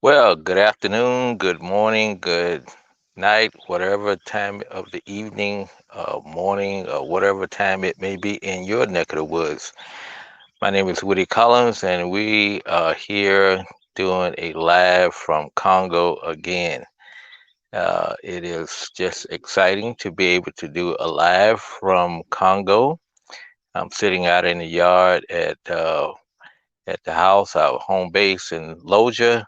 Well, good afternoon, good morning, good night, whatever time of the evening, morning, or whatever time it may be in your neck of the woods. My name is Woody Collins, and we are here doing a live from Congo again. It is just exciting to be able to do a live from Congo. I'm sitting out in the yard at the house, our home base in Lodja,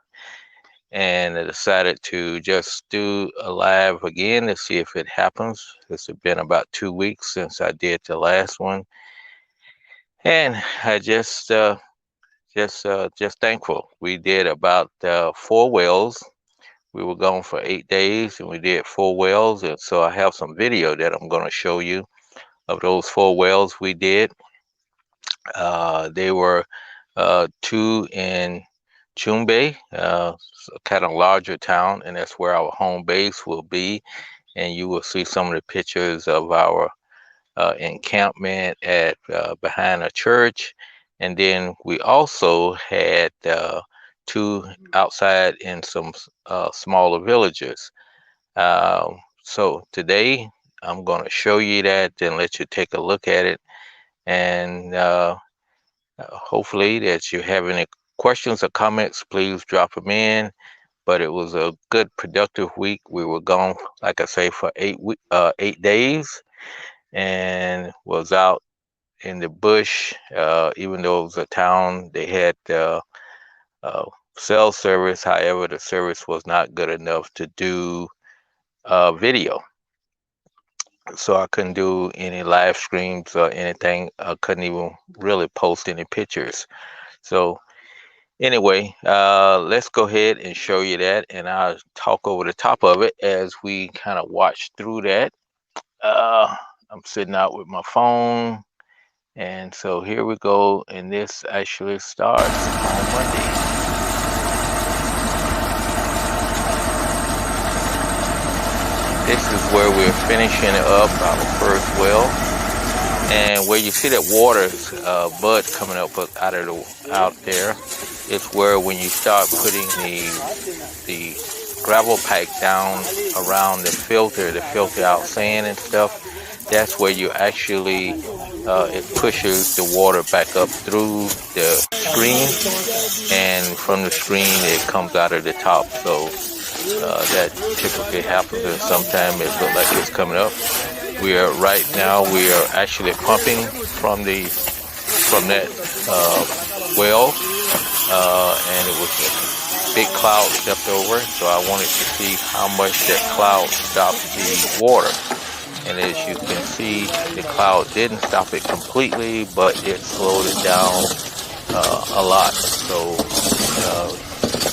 and I decided to just do a live again to see if it happens. It's been about 2 weeks since I did the last one, and I just thankful. We did about 4 wells. We were gone for 8 days, and we did 4 wells, and so I have some video that I'm going to show you of those 4 wells we did. They were two in Tshumbe, kind of larger town, and that's where our home base will be. And you will see some of the pictures of our encampment at behind a church. And then we also had two outside in some smaller villages. So today I'm going to show you that and let you take a look at it. And hopefully that you have any questions or comments, please drop them in. But it was a good, productive week. We were gone, like I say, for 8 days, and was out in the bush. Even though it was a town, they had cell service. However, the service was not good enough to do video. So I couldn't do any live streams or anything. I couldn't even really post any pictures. So anyway, let's go ahead and show you that, and I'll talk over the top of it as we kind of watch through that. I'm sitting out with my phone, and so here we go, and this actually starts on Monday. This is where we're finishing up our first well, and where you see that water's bud coming up out there, it's where when you start putting the gravel pipe down around the filter out sand and stuff, that's where you actually it pushes the water back up through the screen, and from the screen it comes out of the top. So that typically happens, and sometimes it looks like it's coming up. We are actually pumping from that well, and it was a big cloud stepped over, so I wanted to see how much that cloud stopped the water. And as you can see, the cloud didn't stop it completely, but it slowed it down a lot. So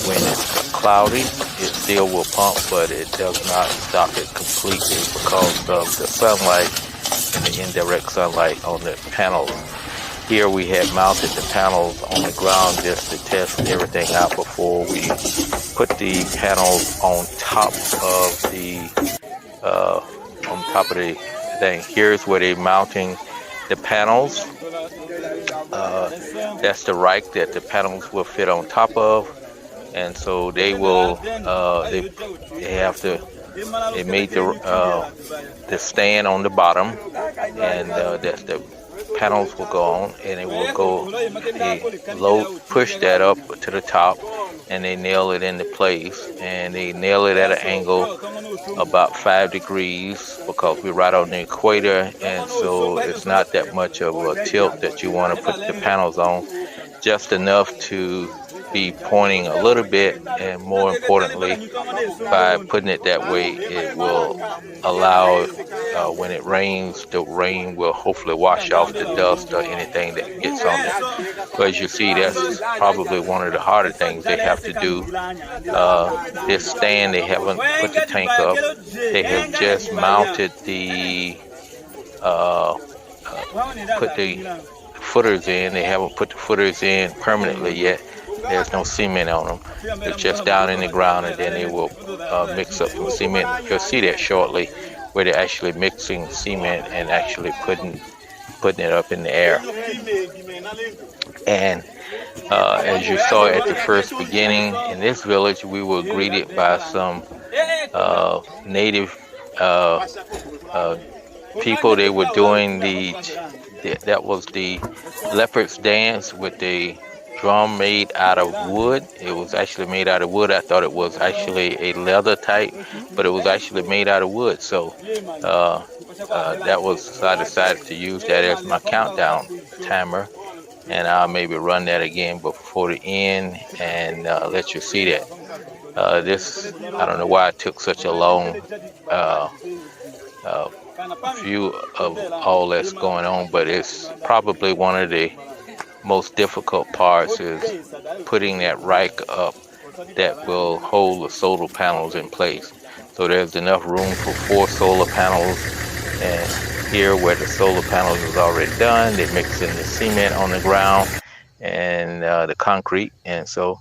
when it's cloudy, it still will pump, but it does not stop it completely because of the sunlight and the indirect sunlight on the panels. Here we had mounted the panels on the ground just to test everything out before we put the panels on top of the thing. Here's where they're mounting the panels. That's the rack that the panels will fit on top of, and so they will. They made the stand on the bottom, and that's the panels will go on, and it will go. They push that up to the top, and they nail it into place, and they nail it at an angle about 5 degrees because we're right on the equator, and so it's not that much of a tilt that you want to put the panels on, just enough to be pointing a little bit, and more importantly, by putting it that way, it will allow when it rains, the rain will hopefully wash off the dust or anything that gets on there. But as you see, that's probably one of the harder things they have to do. This stand, they haven't put the tank up. They have just mounted the uh, put the footers in. They haven't put the footers in permanently yet. There's no cement on them. It's just down in the ground, and then they will mix up some cement. You'll see that shortly, where they're actually mixing cement and actually putting it up in the air. And as you saw at the first beginning, in this village, we were greeted by some native people. They were doing that was the leopard's dance with the drum made out of wood. It was actually made out of wood. I thought it was actually a leather type, but it was actually made out of wood. So I decided to use that as my countdown timer, and I'll maybe run that again before the end and let you see that. I don't know why it took such a long view of all that's going on, but it's probably one of the most difficult parts is putting that rack up that will hold the solar panels in place. So there's enough room for 4 solar panels, and here where the solar panels is already done, they're mixing the cement on the ground and the concrete. And so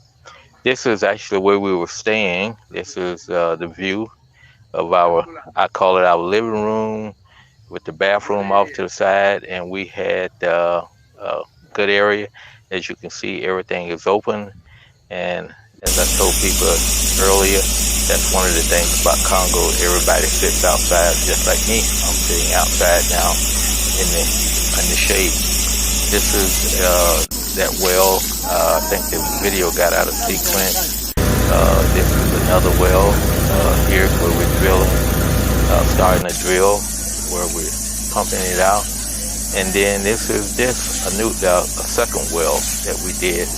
this is actually where we were staying. This is the view of I call it our living room, with the bathroom off to the side, and we had a good area. As you can see, everything is open, and as I told people earlier, that's one of the things about Congo. Everybody sits outside just like me. I'm sitting outside now in the shade. This is that well. I think the video got out of sequence. This is another well here where we're drilling, starting to drill, where we're pumping it out. And then this is a second well that we did.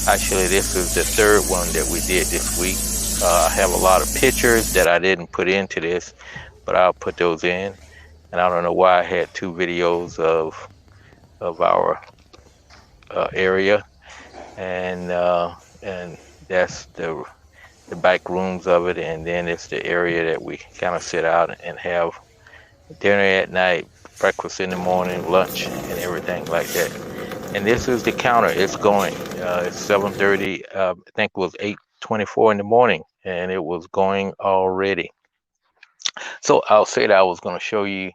Actually, this is the third one that we did this week. I have a lot of pictures that I didn't put into this, but I'll put those in. And I don't know why I had 2 videos of our area, and that's the back rooms of it, and then it's the area that we kind of sit out and have dinner at night, breakfast in the morning, lunch, and everything like that. And this is the counter. It's going. It's 7:30. I think it was 8:24 in the morning, and it was going already. So I'll say that I was going to show you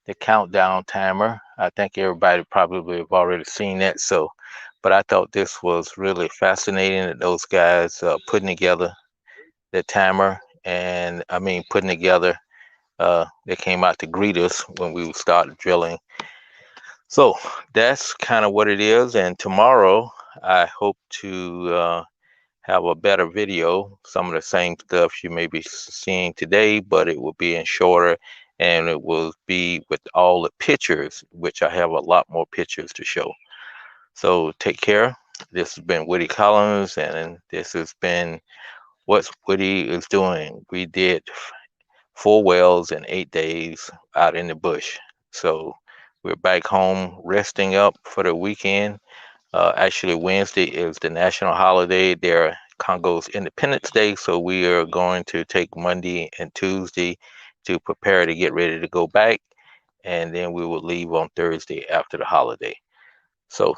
the countdown timer. I think everybody probably have already seen that. So, but I thought this was really fascinating that those guys putting together the timer, and putting together. They came out to greet us when we started drilling. So that's kind of what it is. And tomorrow, I hope to have a better video. Some of the same stuff you may be seeing today, but it will be in shorter, and it will be with all the pictures, which I have a lot more pictures to show. So take care. This has been Woody Collins, and this has been what Woody is doing. We did 4 wells in 8 days out in the bush. So we're back home resting up for the weekend. Actually, Wednesday is the national holiday there, Congo's Independence Day. So we are going to take Monday and Tuesday to prepare to get ready to go back. And then we will leave on Thursday after the holiday. So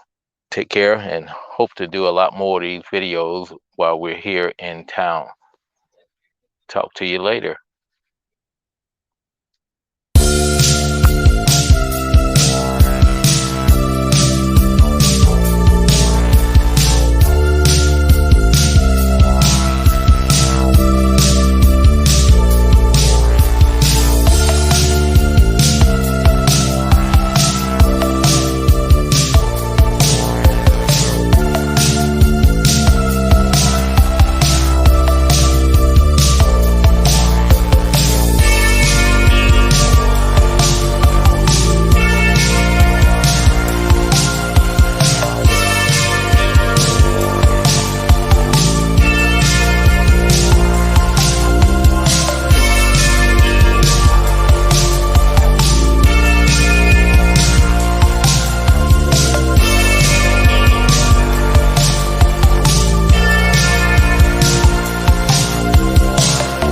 take care, and hope to do a lot more of these videos while we're here in town. Talk to you later.